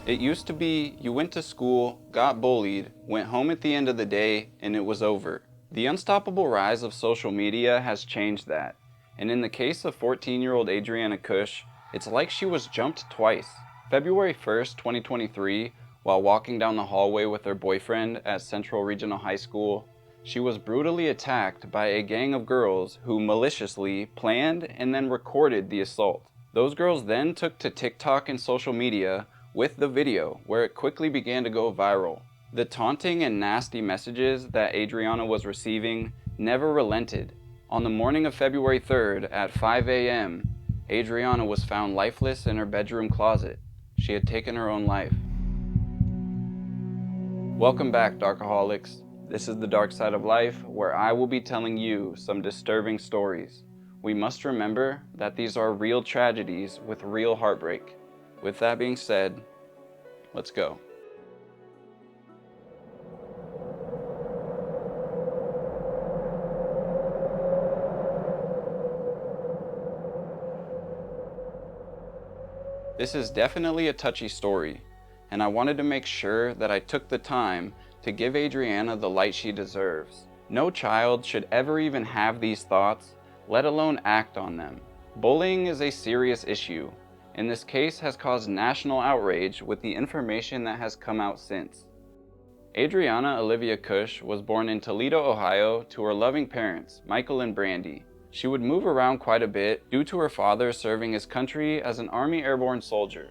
It used to be you went to school, got bullied, went home at the end of the day, and it was over. The unstoppable rise of social media has changed that, and in the case of 14-year-old Adriana Kuch, it's like she was jumped twice. February 1st, 2023, while walking down the hallway with her boyfriend at Central Regional High School, she was brutally attacked by a gang of girls who maliciously planned and then recorded the assault. Those girls then took to TikTok and social media with the video, where it quickly began to go viral. The taunting and nasty messages that Adriana was receiving never relented. On the morning of February 3rd at 5 a.m., Adriana was found lifeless in her bedroom closet. She had taken her own life. Welcome back, Darkaholics. This is the dark side of life, where I will be telling you some disturbing stories. We must remember that these are real tragedies with real heartbreak. With that being said, let's go. This is definitely a touchy story, and I wanted to make sure that I took the time to give Adriana the light she deserves. No child should ever even have these thoughts, let alone act on them. Bullying is a serious issue, and this case has caused national outrage with the information that has come out since. Adriana Olivia Kuch was born in Toledo, Ohio to her loving parents, Michael and Brandy. She would move around quite a bit due to her father serving his country as an Army airborne soldier.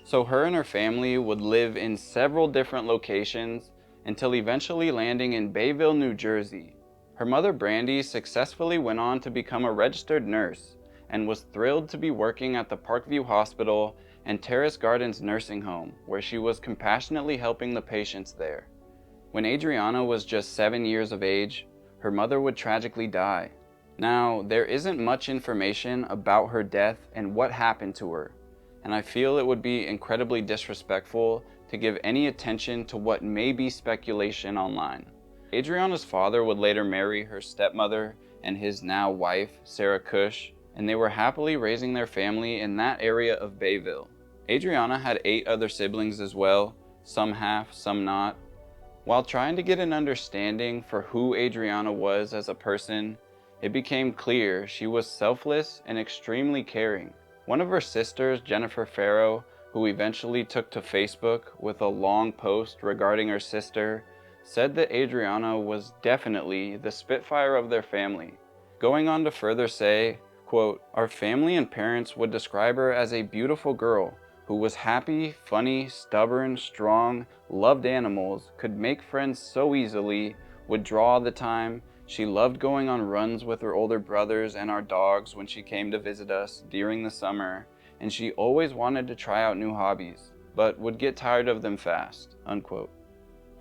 So her and her family would live in several different locations until eventually landing in Bayville, New Jersey. Her mother Brandy successfully went on to become a registered nurse and was thrilled to be working at the Parkview Hospital and Terrace Gardens nursing home, where she was compassionately helping the patients there. When Adriana was just 7 years of age, her mother would tragically die. Now, there isn't much information about her death and what happened to her, and I feel it would be incredibly disrespectful to give any attention to what may be speculation online. Adriana's father would later marry her stepmother and his now wife, Sarah Kuch, and they were happily raising their family in that area of Bayville. Adriana had 8 other siblings as well, some half, some not. While trying to get an understanding for who Adriana was as a person, it became clear she was selfless and extremely caring. One of her sisters, Jennifer Farrow, who eventually took to Facebook with a long post regarding her sister, said that Adriana was definitely the Spitfire of their family, going on to further say, quote, "Our family and parents would describe her as a beautiful girl who was happy, funny, stubborn, strong, loved animals, could make friends so easily, would draw all the time. She loved going on runs with her older brothers and our dogs when she came to visit us during the summer, and she always wanted to try out new hobbies, but would get tired of them fast," unquote.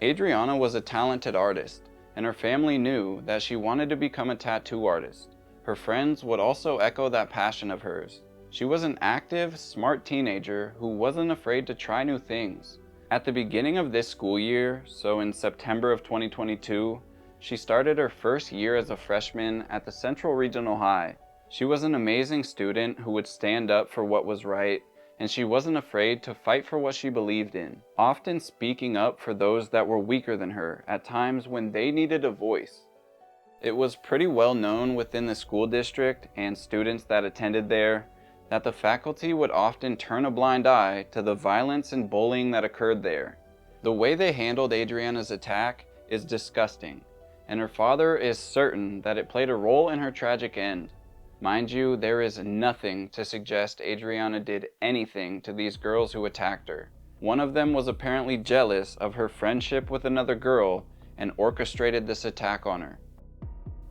Adriana was a talented artist, and her family knew that she wanted to become a tattoo artist. Her friends would also echo that passion of hers. She was an active, smart teenager who wasn't afraid to try new things. At the beginning of this school year, so in September of 2022, she started her first year as a freshman at the Central Regional High. She was an amazing student who would stand up for what was right, and she wasn't afraid to fight for what she believed in, often speaking up for those that were weaker than her at times when they needed a voice. It was pretty well known within the school district and students that attended there that the faculty would often turn a blind eye to the violence and bullying that occurred there. The way they handled Adriana's attack is disgusting, and her father is certain that it played a role in her tragic end. Mind you, there is nothing to suggest Adriana did anything to these girls who attacked her. One of them was apparently jealous of her friendship with another girl and orchestrated this attack on her.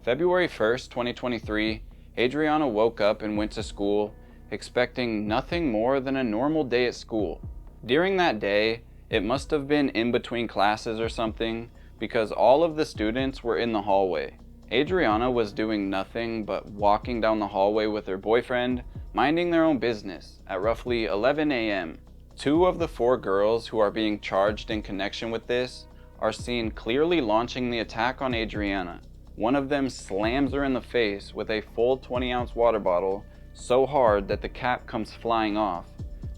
February 1st, 2023, Adriana woke up and went to school, expecting nothing more than a normal day at school. During that day, it must have been in between classes or something, because all of the students were in the hallway. Adriana was doing nothing but walking down the hallway with her boyfriend, minding their own business at roughly 11 a.m. 2 of the 4 girls who are being charged in connection with this are seen clearly launching the attack on Adriana. One of them slams her in the face with a full 20-ounce water bottle so hard that the cap comes flying off.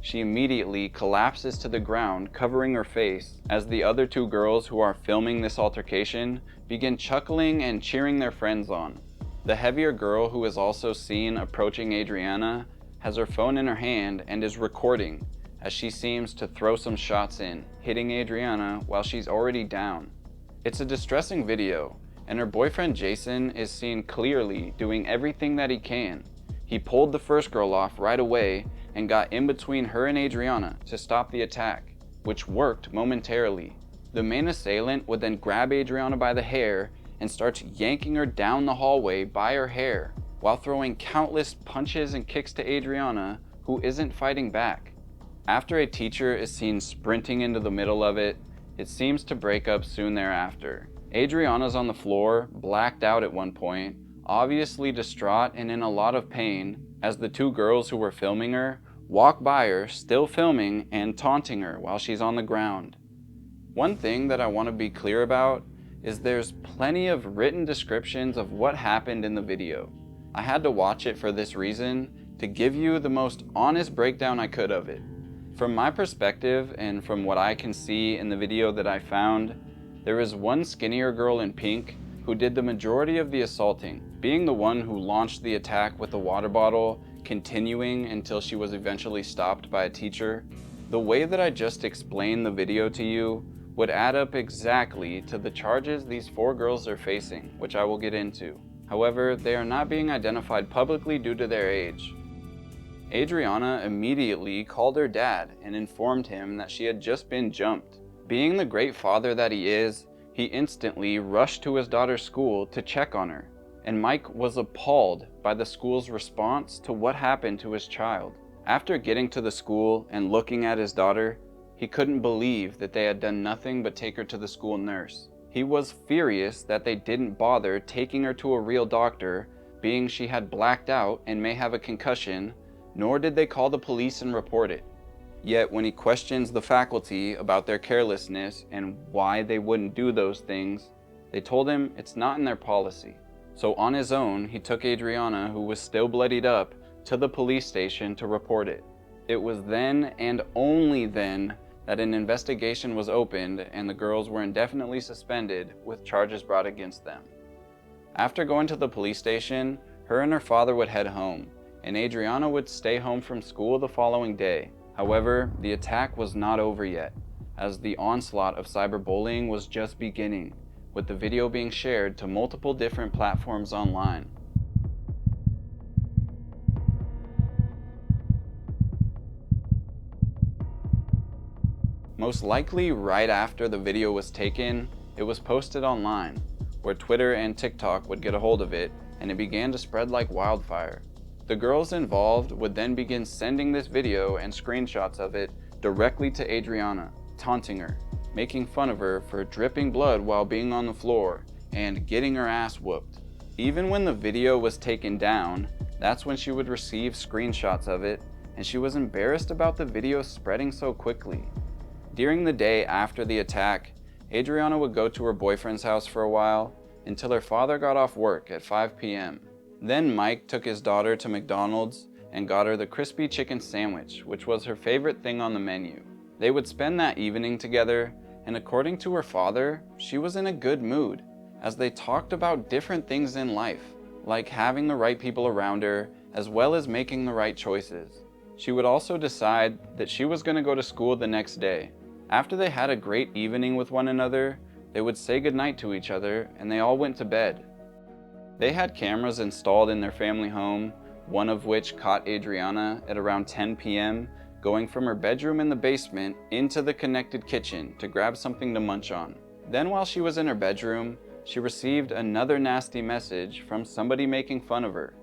she immediately collapses to the ground, covering her face, as the other two girls who are filming this altercation begin chuckling and cheering their friends on. The heavier girl, who is also seen approaching Adriana, has her phone in her hand and is recording as she seems to throw some shots in, hitting Adriana while she's already down. It's a distressing video, and her boyfriend Jason is seen clearly doing everything that he can. He pulled the first girl off right away and got in between her and Adriana to stop the attack, which worked momentarily. The main assailant would then grab Adriana by the hair and starts yanking her down the hallway by her hair, while throwing countless punches and kicks to Adriana, who isn't fighting back. After a teacher is seen sprinting into the middle of it, it seems to break up soon thereafter. Adriana's on the floor, blacked out at one point, obviously distraught and in a lot of pain, as the two girls who were filming her walk by her, still filming and taunting her while she's on the ground. One thing that I want to be clear about is there's plenty of written descriptions of what happened in the video. I had to watch it for this reason, to give you the most honest breakdown I could of it. From my perspective, and from what I can see in the video that I found, there is one skinnier girl in pink who did the majority of the assaulting, being the one who launched the attack with the water bottle, continuing until she was eventually stopped by a teacher. The way that I just explained the video to you would add up exactly to the charges these four girls are facing, which I will get into. However, they are not being identified publicly due to their age. Adriana immediately called her dad and informed him that she had just been jumped. Being the great father that he is, he instantly rushed to his daughter's school to check on her, and Mike was appalled by the school's response to what happened to his child. After getting to the school and looking at his daughter, he couldn't believe that they had done nothing but take her to the school nurse. He was furious that they didn't bother taking her to a real doctor, being she had blacked out and may have a concussion, nor did they call the police and report it. Yet when he questions the faculty about their carelessness and why they wouldn't do those things, they told him it's not in their policy. So on his own, he took Adriana, who was still bloodied up, to the police station to report it. It was then and only then that an investigation was opened and the girls were indefinitely suspended with charges brought against them. After going to the police station, her and her father would head home, and Adriana would stay home from school the following day. However, the attack was not over yet, as the onslaught of cyberbullying was just beginning, with the video being shared to multiple different platforms online. Most likely right after the video was taken, it was posted online, where Twitter and TikTok would get a hold of it, and it began to spread like wildfire. The girls involved would then begin sending this video and screenshots of it directly to Adriana, taunting her, making fun of her for dripping blood while being on the floor, and getting her ass whooped. Even when the video was taken down, that's when she would receive screenshots of it, and she was embarrassed about the video spreading so quickly. During the day after the attack, Adriana would go to her boyfriend's house for a while until her father got off work at 5 p.m. Then Mike took his daughter to McDonald's and got her the crispy chicken sandwich, which was her favorite thing on the menu. They would spend that evening together, and according to her father, she was in a good mood, as they talked about different things in life, like having the right people around her, as well as making the right choices. She would also decide that she was going to go to school the next day. After they had a great evening with one another, they would say goodnight to each other, and they all went to bed. They had cameras installed in their family home, one of which caught Adriana at around 10 p.m. going from her bedroom in the basement into the connected kitchen to grab something to munch on. Then while she was in her bedroom, she received another nasty message from somebody making fun of her.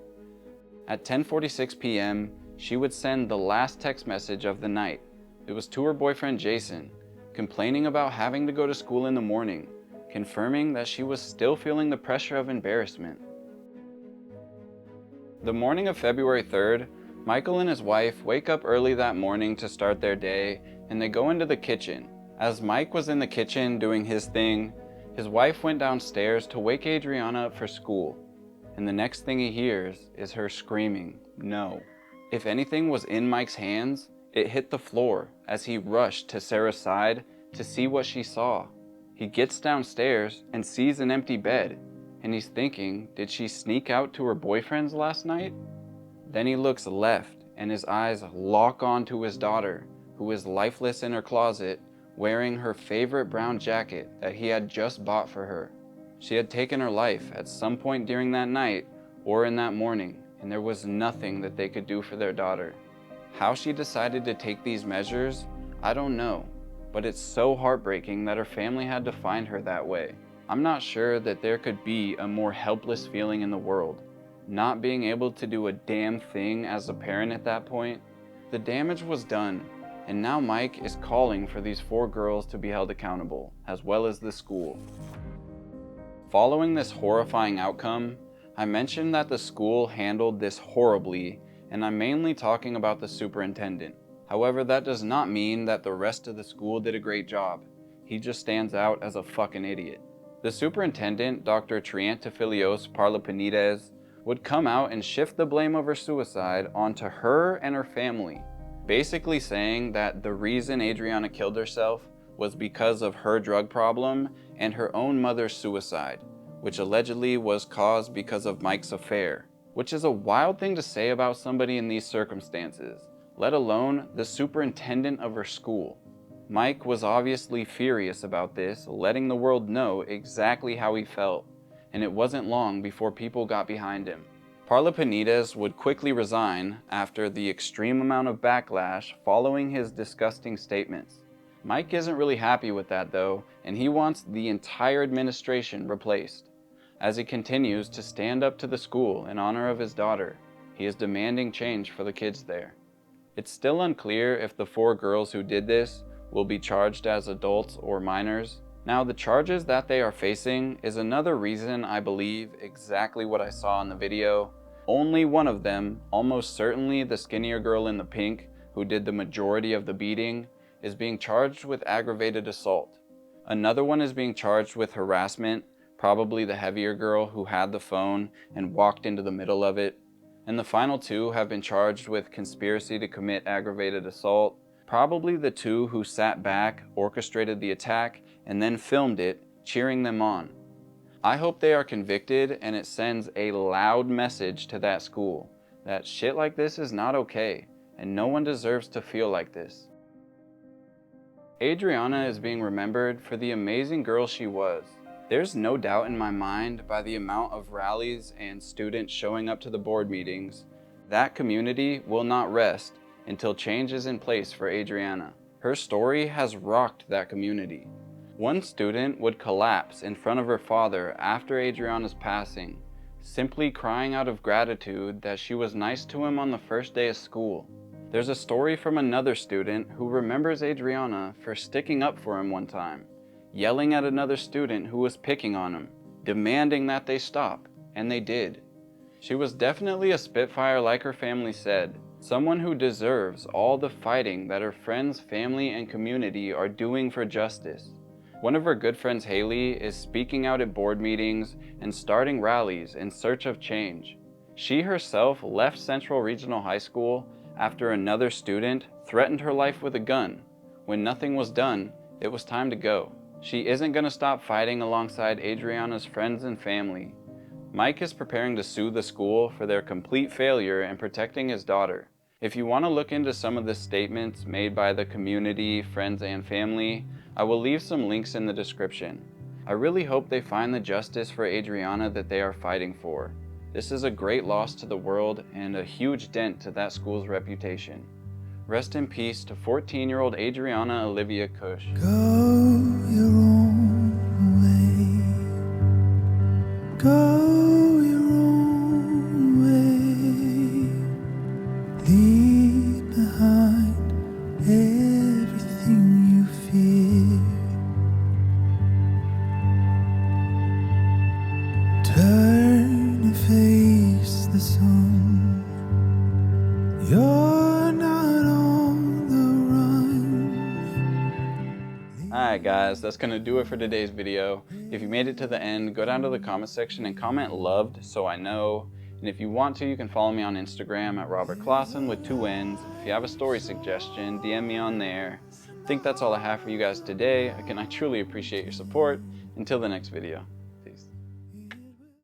At 10:46 p.m., she would send the last text message of the night. It was to her boyfriend Jason, complaining about having to go to school in the morning, confirming that she was still feeling the pressure of embarrassment. The morning of February 3rd, Michael and his wife wake up early that morning to start their day, and they go into the kitchen. As Mike was in the kitchen doing his thing, his wife went downstairs to wake Adriana up for school, and the next thing he hears is her screaming, "No." If anything was in Mike's hands, It hit the floor as he rushed to Sarah's side to see what she saw. He gets downstairs and sees an empty bed, and he's thinking, did she sneak out to her boyfriend's last night? Then he looks left and his eyes lock onto his daughter, who is lifeless in her closet, wearing her favorite brown jacket that he had just bought for her. She had taken her life at some point during that night or in that morning, and there was nothing that they could do for their daughter. How she decided to take these measures, I don't know, but it's so heartbreaking that her family had to find her that way. I'm not sure that there could be a more helpless feeling in the world, not being able to do a damn thing as a parent at that point. The damage was done, and now Mike is calling for these 4 girls to be held accountable, as well as the school. Following this horrifying outcome, I mentioned that the school handled this horribly, and I'm mainly talking about the superintendent. However, that does not mean that the rest of the school did a great job. He just stands out as a fucking idiot. The superintendent, Dr. Triantafilios Parlapanides, would come out and shift the blame of her suicide onto her and her family, basically saying that the reason Adriana killed herself was because of her drug problem and her own mother's suicide, which allegedly was caused because of Mike's affair, which is a wild thing to say about somebody in these circumstances, let alone the superintendent of her school. Mike was obviously furious about this, letting the world know exactly how he felt, and it wasn't long before people got behind him. Parlapanides would quickly resign after the extreme amount of backlash following his disgusting statements. Mike isn't really happy with that though, and he wants the entire administration replaced. As he continues to stand up to the school in honor of his daughter, he is demanding change for the kids there. It's still unclear if the 4 girls who did this will be charged as adults or minors. Now, the charges that they are facing is another reason I believe exactly what I saw in the video. Only one of them, almost certainly the skinnier girl in the pink, who did the majority of the beating, is being charged with aggravated assault. Another one is being charged with harassment, probably the heavier girl who had the phone and walked into the middle of it. And the final 2 have been charged with conspiracy to commit aggravated assault, probably the 2 who sat back, orchestrated the attack, and then filmed it, cheering them on. I hope they are convicted, and it sends a loud message to that school that shit like this is not okay, and no one deserves to feel like this. Adriana is being remembered for the amazing girl she was. There's no doubt in my mind, by the amount of rallies and students showing up to the board meetings, that community will not rest until change is in place for Adriana. Her story has rocked that community. One student would collapse in front of her father after Adriana's passing, simply crying out of gratitude that she was nice to him on the first day of school. There's a story from another student who remembers Adriana for sticking up for him one time, yelling at another student who was picking on him, demanding that they stop, and they did. She was definitely a spitfire, like her family said, someone who deserves all the fighting that her friends, family, and community are doing for justice. One of her good friends, Haley, is speaking out at board meetings and starting rallies in search of change. She herself left Central Regional High School after another student threatened her life with a gun. When nothing was done, it was time to go. She isn't going to stop fighting alongside Adriana's friends and family. Mike is preparing to sue the school for their complete failure in protecting his daughter. If you want to look into some of the statements made by the community, friends, and family, I will leave some links in the description. I really hope they find the justice for Adriana that they are fighting for. This is a great loss to the world and a huge dent to that school's reputation. Rest in peace to 14-year-old Adriana Olivia Kuch. Go your own way. Go your own way. Leave behind everything you fear. Turn and face the sun. You're not on the run. Alright guys, that's going to do it for today's video. If you made it to the end, go down to the comment section and comment loved so I know. And And if you want to, you can follow me on Instagram at Robert Clausen with 2 N's. If you have a story suggestion, DM me on there. I think that's all I have for you guys today. Again, I truly appreciate your support. Until the next video.